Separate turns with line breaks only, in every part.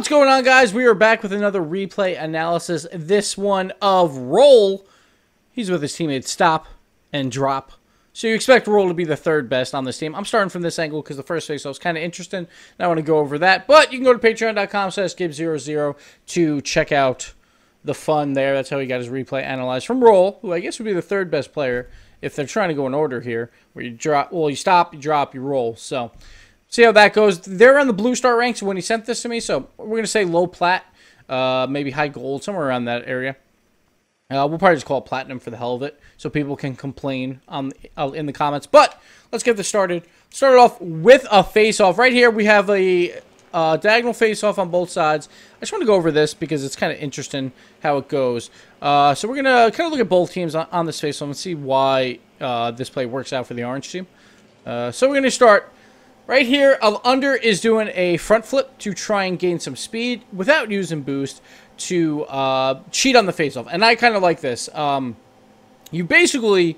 What's going on, guys? We are back with another replay analysis. This one of Roll. He's with his teammates Stop and Drop. So you expect Roll to be the third best on this team. I'm starting from this angle because the first face-off is kind of interesting. And I want to go over that. But you can go to patreon.com/Gibbs00 to check out the fun there. That's how he got his replay analyzed from Roll, who I guess would be the third best player if they're trying to go in order here. Where you drop, well, you stop, you drop, you roll. So see how that goes. They're on the blue star ranks when he sent this to me, so we're going to say low plat, maybe high gold, somewhere around that area. We'll probably just call it platinum for the hell of it, so people can complain in the comments. But let's get this started. Start off with a face-off. Right here we have a diagonal face-off on both sides. I just want to go over this because it's kind of interesting how it goes. So we're going to kind of look at both teams on this face-off and see why this play works out for the orange team. So we're going to start right here. Under is doing a front flip to try and gain some speed without using boost to cheat on the face-off. And I kind of like this. You basically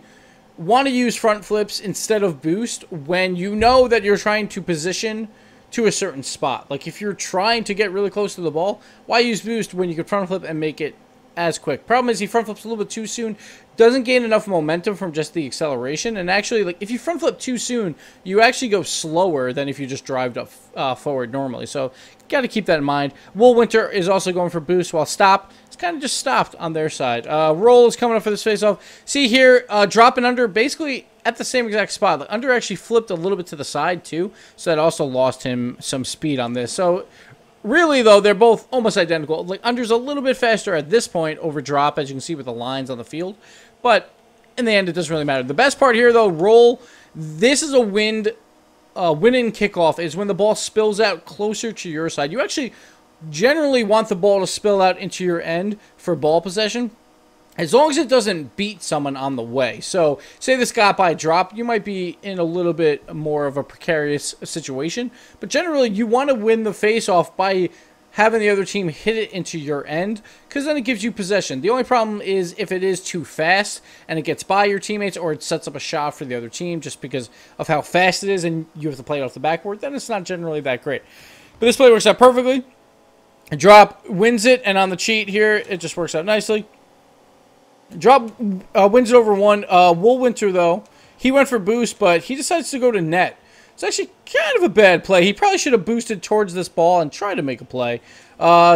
want to use front flips instead of boost when you know that you're trying to position to a certain spot. Like if you're trying to get really close to the ball, why use boost when you could front flip and make it as quick? Problem is he front flips a little bit too soon, doesn't gain enough momentum from just the acceleration, and actually, like, if you front flip too soon, you actually go slower than if you just drived up forward normally. So got to keep that in mind. Wool Winter is also going for boost, while Stop is kind of just stopped on their side. Roll is coming up for this face-off. See here, drop and under basically at the same exact spot. Like, under actually flipped a little bit to the side too, so that also lost him some speed on this. So really, though, they're both almost identical. Like, under's a little bit faster at this point over drop, as you can see with the lines on the field. But in the end, it doesn't really matter. The best part here, though, roll. This is a win-in kickoff is when the ball spills out closer to your side. You actually generally want the ball to spill out into your end for ball possession, as long as it doesn't beat someone on the way. So, say this got by drop, you might be in a little bit more of a precarious situation. But generally, you want to win the face-off by having the other team hit it into your end, because then it gives you possession. The only problem is if it is too fast and it gets by your teammates, or it sets up a shot for the other team just because of how fast it is and you have to play it off the backboard, then it's not generally that great. But this play works out perfectly. Drop wins it, and on the cheat here, it just works out nicely. Drop wins it over one. Wool Winter, though, he went for boost, but he decides to go to net. It's actually kind of a bad play. He probably should have boosted towards this ball and tried to make a play.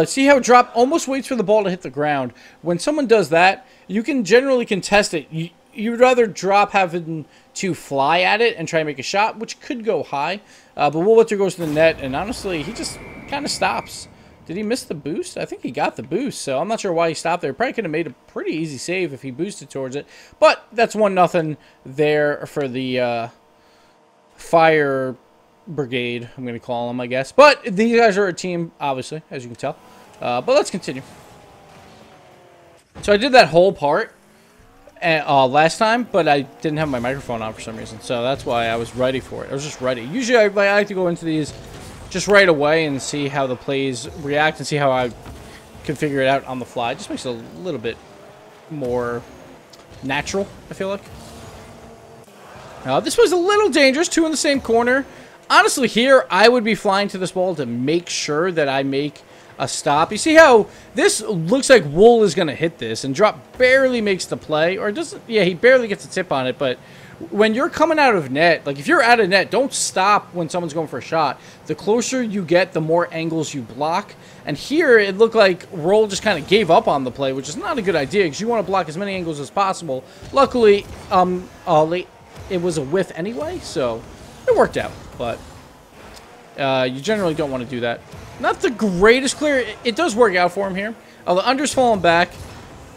See how drop almost waits for the ball to hit the ground. When someone does that, you can generally contest it. You'd rather drop having to fly at it and try and make a shot, which could go high. But Wool Winter goes to the net, and honestly, he just kind of stops. Did he miss the boost? I think he got the boost, so I'm not sure why he stopped there. Probably could have made a pretty easy save if he boosted towards it. But that's 1-0 there for the Fire Brigade, I'm going to call them, I guess. But these guys are a team, obviously, as you can tell. But let's continue. So I did that whole part last time, but I didn't have my microphone on for some reason. So that's why I was ready for it. I was just ready. Usually I like to go into these just right away and see how the plays react and see how I can figure it out on the fly. It just makes it a little bit more natural, I feel like. This was a little dangerous. Two in the same corner. Honestly, here, I would be flying to this ball to make sure that I make a stop. You see how this looks like Wool is going to hit this, and drop barely makes the play. Or it doesn't. Yeah, he barely gets a tip on it, but when you're coming out of net, like if you're out of net, don't stop when someone's going for a shot. The closer you get, the more angles you block. And here, it looked like Roll just kind of gave up on the play, which is not a good idea because you want to block as many angles as possible. Luckily, it was a whiff anyway, so it worked out. But you generally don't want to do that. Not the greatest clear. It does work out for him here. The under's falling back.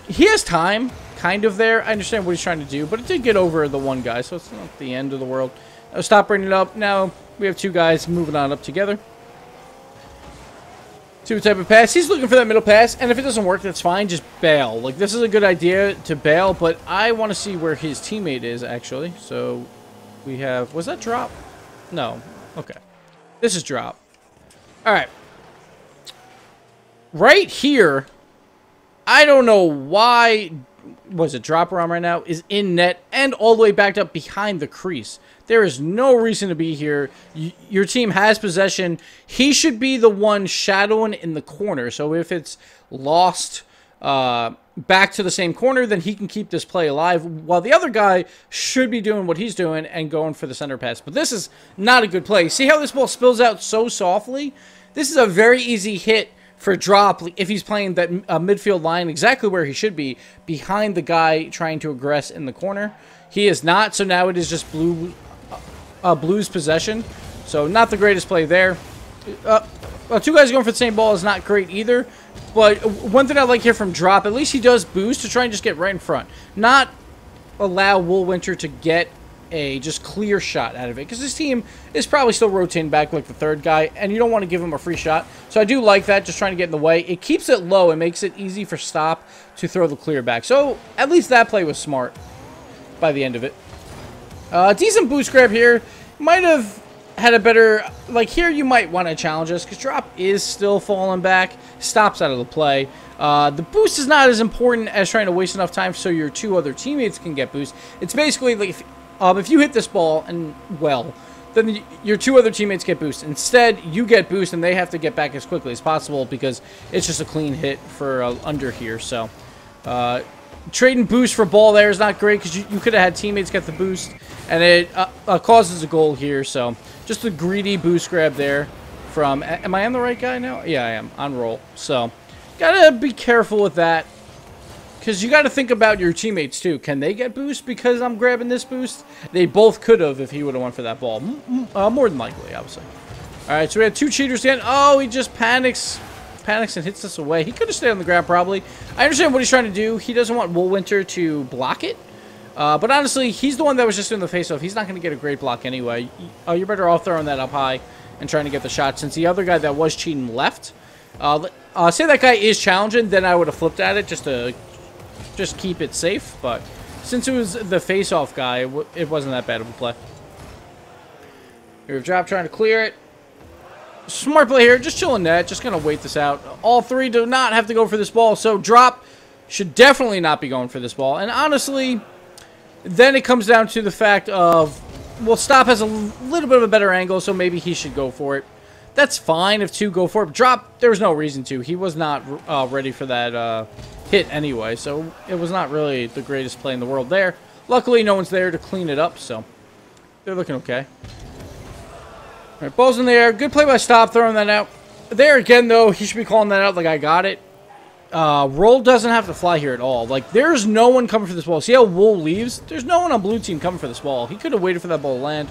He has time, kind of there. I understand what he's trying to do, but it did get over the one guy, so it's not the end of the world. I'll stop bringing it up. Now we have two guys moving on up together. See what type of pass. He's looking for that middle pass, and if it doesn't work, that's fine. Just bail. Like, this is a good idea to bail, but I want to see where his teammate is, actually. So we have... Was that drop? No. Okay. This is drop. All right. Right here, I don't know why was it drop around right now, is in net and all the way backed up behind the crease. There is no reason to be here. Your team has possession. He should be the one shadowing in the corner. So if it's lost back to the same corner, then he can keep this play alive, while the other guy should be doing what he's doing and going for the center pass. But this is not a good play. See how this ball spills out so softly? This is a very easy hit for drop if he's playing that midfield line exactly where he should be, behind the guy trying to aggress in the corner. He is not, so now it is just Blues possession. So not the greatest play there. Two guys going for the same ball is not great either. But one thing I like here from drop, at least he does boost to try and just get right in front. Not allow Woolwinter to get a just clear shot out of it, because this team is probably still rotating back like the third guy, and you don't want to give him a free shot. So I do like that, just trying to get in the way. It keeps it low and makes it easy for Stop to throw the clear back. So at least that play was smart by the end of it. Decent boost grab here. Might have had a better, like here you might want to challenge us, because drop is still falling back. Stop's out of the play. The boost is not as important as trying to waste enough time so your two other teammates can get boost. It's basically like if you hit this ball and well, then your two other teammates get boost. Instead, you get boost and they have to get back as quickly as possible because it's just a clean hit for under here. So trading boost for ball there is not great, because you could have had teammates get the boost, and it causes a goal here. So just a greedy boost grab there from, am I on the right guy now? Yeah, I am, on roll. So gotta be careful with that, because you got to think about your teammates too. Can they get boost because I'm grabbing this boost? They both could have if he would have went for that ball. More than likely, obviously. All right, so we had two cheaters again. Oh, he just panics and hits this away. He could have stayed on the ground probably. I understand what he's trying to do. He doesn't want Woolwinter to block it. But honestly, he's the one that was just doing the face-off. He's not going to get a great block anyway. You're better off throwing that up high and trying to get the shot, since the other guy that was cheating left. Say that guy is challenging, then I would have flipped at it just to keep it safe. But since it was the face-off guy, it wasn't that bad of a play. Here's drop trying to clear it. Smart play here, just chilling net, just gonna wait this out. All three do not have to go for this ball, so drop should definitely not be going for this ball. And honestly, then it comes down to the fact of, well, Stop has a little bit of a better angle, so maybe he should go for it. That's fine if two go for it. Drop, there was no reason to. He was not ready for that hit anyway, so it was not really the greatest play in the world there. Luckily, no one's there to clean it up, so they're looking okay. All right, ball's in the air. Good play by Stop, throwing that out. There again, though, he should be calling that out like I got it. Roll doesn't have to fly here at all. Like, there's no one coming for this ball. See how Wool leaves? There's no one on blue team coming for this ball. He could have waited for that ball to land,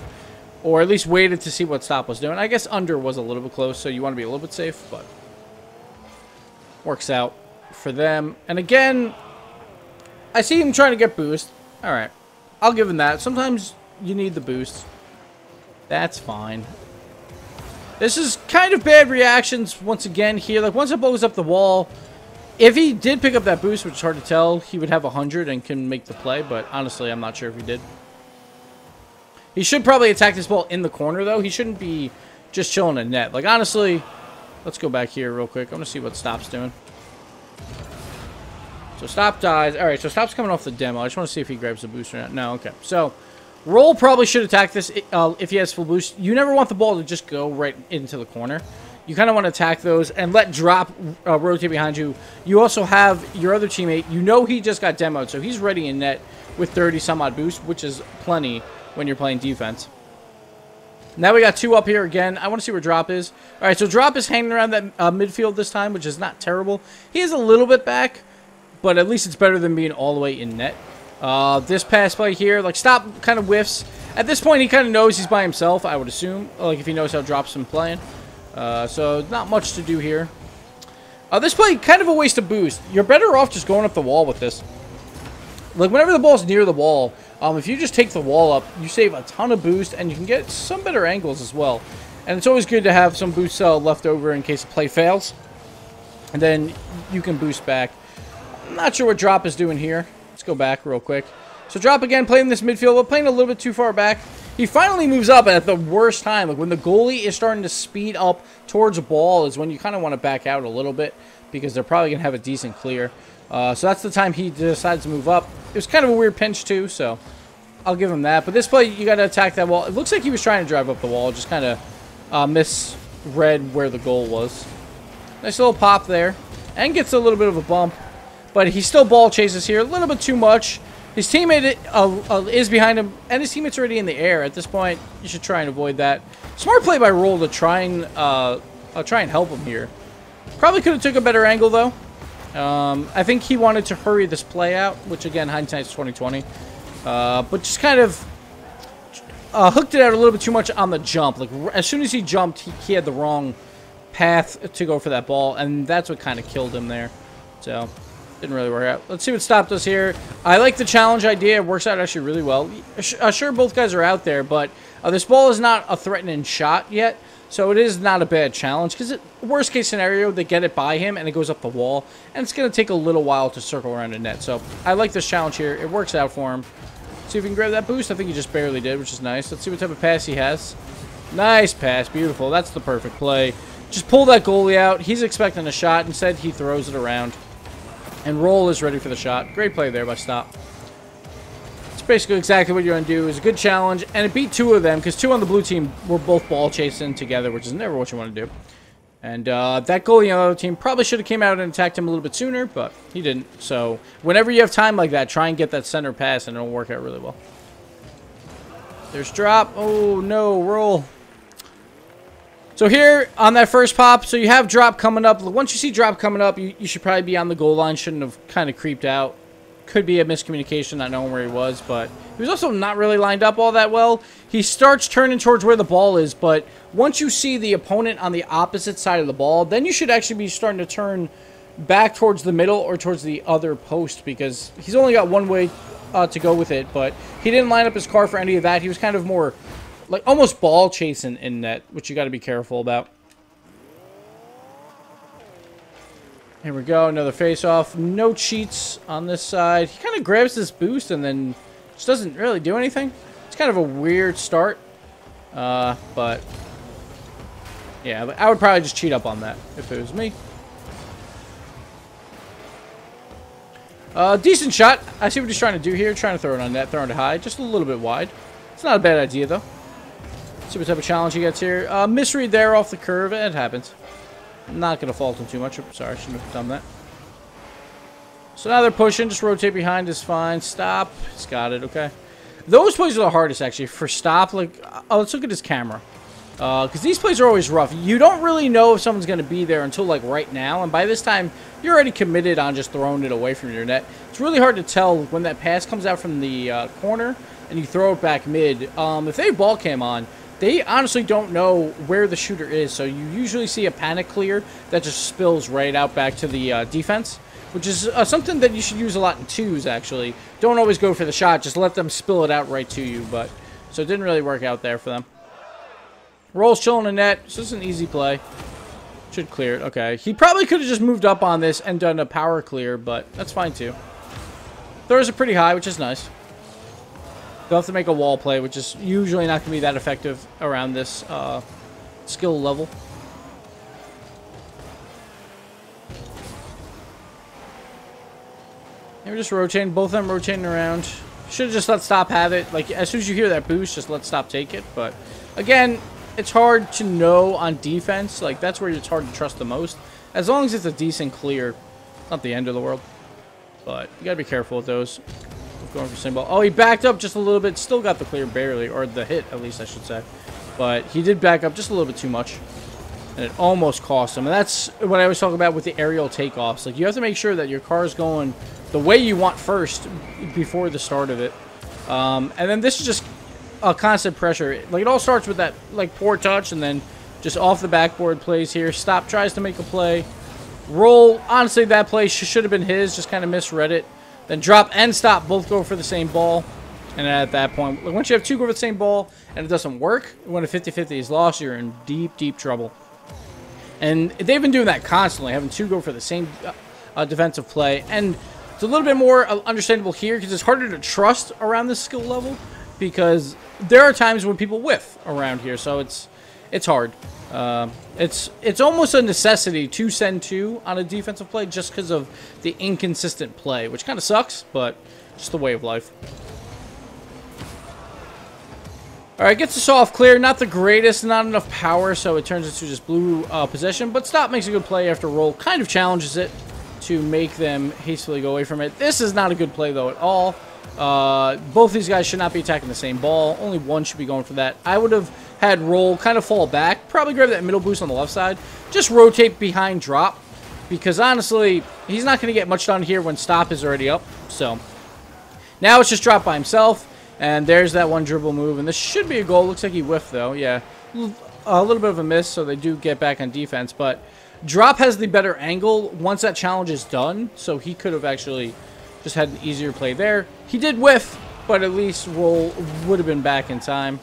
or at least waited to see what Stop was doing. I guess under was a little bit close, so you want to be a little bit safe, but works out for them. And again, I see him trying to get boost. All right, I'll give him that. Sometimes you need the boost. That's fine. This is kind of bad reactions once again here. Like, once it blows up the wall, if he did pick up that boost, which is hard to tell, he would have 100 and can make the play, but honestly, I'm not sure if he did. He should probably attack this ball in the corner, though. He shouldn't be just chilling in net. Like, honestly, let's go back here real quick. I want to see what Stop's doing. So Stop dies. All right, so Stop's coming off the demo. I just want to see if he grabs the boost or not. No, okay. So Roll probably should attack this if he has full boost. You never want the ball to just go right into the corner. You kind of want to attack those and let drop rotate behind you. You also have your other teammate. You know he just got demoed, so he's ready in net with 30-some-odd boost, which is plenty when you're playing defense. Now we got two up here again. I want to see where drop is. All right, so drop is hanging around that midfield this time, which is not terrible. He is a little bit back, but at least it's better than being all the way in net. This pass play here, like, Stop kind of whiffs. At this point, he kind of knows he's by himself, I would assume, like if he knows how drop's been playing. So not much to do here. This play, kind of a waste of boost. You're better off just going up the wall with this. Like, whenever the ball's near the wall, if you just take the wall up, you save a ton of boost, and you can get some better angles as well. And it's always good to have some boost left over in case the play fails. And then you can boost back. I'm not sure what drop is doing here. Let's go back real quick. So drop again, playing this midfield, but playing a little bit too far back. He finally moves up at the worst time. Like when the goalie is starting to speed up towards a ball is when you kind of want to back out a little bit because they're probably going to have a decent clear. So that's the time he decides to move up. It was kind of a weird pinch too, so I'll give him that. But this play, you got to attack that wall. It looks like he was trying to drive up the wall, just kind of misread where the goal was. Nice little pop there. And gets a little bit of a bump. But he still ball chases here a little bit too much. His teammate is behind him, and his teammate's already in the air. At this point, you should try and avoid that. Smart play by Roll to try and help him here. Probably could have took a better angle, though. I think he wanted to hurry this play out, which, again, hindsight's 20/20. But just kind of hooked it out a little bit too much on the jump. Like, as soon as he jumped, he had the wrong path to go for that ball, and that's what kind of killed him there. So, didn't really work out. Let's see what Stop does here. I like the challenge idea. It works out actually really well. Sure, both guys are out there, but this ball is not a threatening shot yet, so it is not a bad challenge, because worst case scenario, they get it by him, and it goes up the wall, and it's going to take a little while to circle around the net. So, I like this challenge here. It works out for him. See if we can grab that boost. I think he just barely did, which is nice. Let's see what type of pass he has. Nice pass. Beautiful. That's the perfect play. Just pull that goalie out. He's expecting a shot. Instead, he throws it around. And Roll is ready for the shot. Great play there by Stop. It's basically exactly what you're going to do. It's a good challenge. And it beat two of them, because two on the blue team were both ball chasing together, which is never what you want to do. And that goalie on the other team probably should have came out and attacked him a little bit sooner, but he didn't. So whenever you have time like that, try and get that center pass, and it'll work out really well. There's drop. Oh, no, Roll. So here on that first pop, so you have drop coming up. Once you see drop coming up, you should probably be on the goal line. Shouldn't have kind of creeped out. Could be a miscommunication, not knowing where he was, but he was also not really lined up all that well. He starts turning towards where the ball is, but once you see the opponent on the opposite side of the ball, then you should actually be starting to turn back towards the middle or towards the other post, because he's only got one way to go with it, but he didn't line up his car for any of that. He was kind of more like almost ball chasing in net, which you got to be careful about. Here we go, another face-off. No cheats on this side. He kind of grabs this boost and then just doesn't really do anything. It's kind of a weird start. But yeah, I would probably just cheat up on that if it was me. Decent shot. I see what he's trying to do here. Trying to throw it on net, throwing it high. Just a little bit wide. It's not a bad idea, though. See what type of challenge he gets here. Misread there off the curve. It happens. I'm not going to fault him too much. Oops, sorry, I shouldn't have done that. So now they're pushing. Just rotate behind is fine. Stop. He's got it. Okay. Those plays are the hardest, actually. For Stop, like, let's look at his camera. Because these plays are always rough. You don't really know if someone's going to be there until, like, right now. And by this time, you're already committed on just throwing it away from your net. It's really hard to tell when that pass comes out from the corner and you throw it back mid. If they have ball cam on, they honestly don't know where the shooter is, so you usually see a panic clear that just spills right out back to the defense, which is something that you should use a lot in twos, actually. Don't always go for the shot, just let them spill it out right to you, but so it didn't really work out there for them. Roll's chilling the net, so it's an easy play. Should clear it, okay. He probably could have just moved up on this and done a power clear, but that's fine too. Throws it pretty high, which is nice. They'll have to make a wall play, which is usually not going to be that effective around this skill level. And we're just rotating, both of them rotating around. Should have just let Stop have it. Like, as soon as you hear that boost, just let Stop take it. But, again, it's hard to know on defense. Like, that's where it's hard to trust the most. As long as it's a decent clear, it's not the end of the world. But you got to be careful with those. Going for same ball. Oh, he backed up just a little bit. Still got the clear barely, or the hit, at least I should say. But he did back up just a little bit too much. And it almost cost him. And that's what I always talk about with the aerial takeoffs. Like, you have to make sure that your car is going the way you want first before the start of it. And then this is just a constant pressure. Like, it all starts with that, like, poor touch, and then just off the backboard plays here. Stop, tries to make a play. Roll. Honestly, that play should have been his. Just kind of misread it. Then drop and stop, both go for the same ball. And at that point, once you have two go for the same ball and it doesn't work, when a 50-50 is lost, you're in deep, deep trouble. And they've been doing that constantly, having two go for the same defensive play. And it's a little bit more understandable here because it's harder to trust around this skill level because there are times when people whiff around here, so it's hard. It's almost a necessity to send 2 on a defensive play just because of the inconsistent play, which kind of sucks, but just the way of life. Alright, gets us off clear. Not the greatest, not enough power, so it turns into just blue possession. But stop makes a good play after roll. Kind of challenges it to make them hastily go away from it. This is not a good play, though, at all. Both these guys should not be attacking the same ball. Only one should be going for that. I would have had roll kind of fall back. Probably grab that middle boost on the left side. Just rotate behind drop. Because, honestly, he's not going to get much done here when stop is already up. So, now it's just drop by himself. And there's that one dribble move. And this should be a goal. Looks like he whiffed, though. Yeah. A little bit of a miss, so they do get back on defense. But drop has the better angle once that challenge is done. So he could have actually just had an easier play there. He did whiff, but at least roll would have been back in time.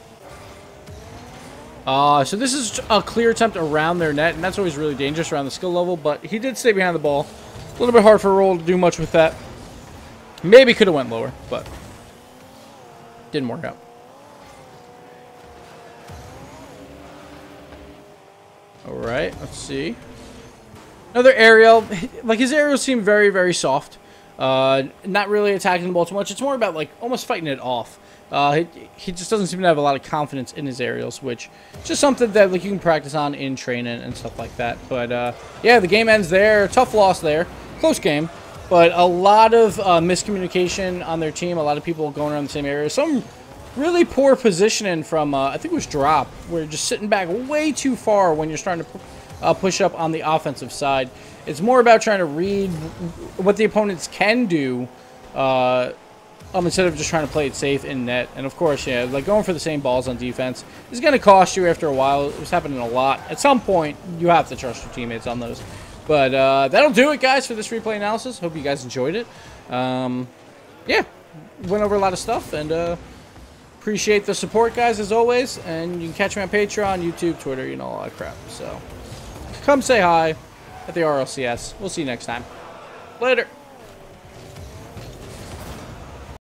So this is a clear attempt around their net. And that's always really dangerous around the skill level. But he did stay behind the ball. A little bit hard for roll to do much with that. Maybe could have went lower, but didn't work out. Alright, let's see. Another aerial. Like, his aerials seem very, very soft. Not really attacking the ball too much. It's more about, like, almost fighting it off. He just doesn't seem to have a lot of confidence in his aerials, which is just something that, like, you can practice on in training and stuff like that. But, yeah, the game ends there. Tough loss there. Close game. But a lot of miscommunication on their team. A lot of people going around the same area. Some really poor positioning from, I think it was drop. We're just sitting back way too far when you're starting to push up on the offensive side. It's more about trying to read what the opponents can do instead of just trying to play it safe in net. And, of course, yeah, like going for the same balls on defense is going to cost you after a while. It was happening a lot. At some point, you have to trust your teammates on those. But that'll do it, guys, for this replay analysis. Hope you guys enjoyed it. Yeah, went over a lot of stuff, and appreciate the support, guys, as always. And you can catch me on Patreon, YouTube, Twitter, you know, all that crap. So come say hi at the RLCS. We'll see you next time. Later.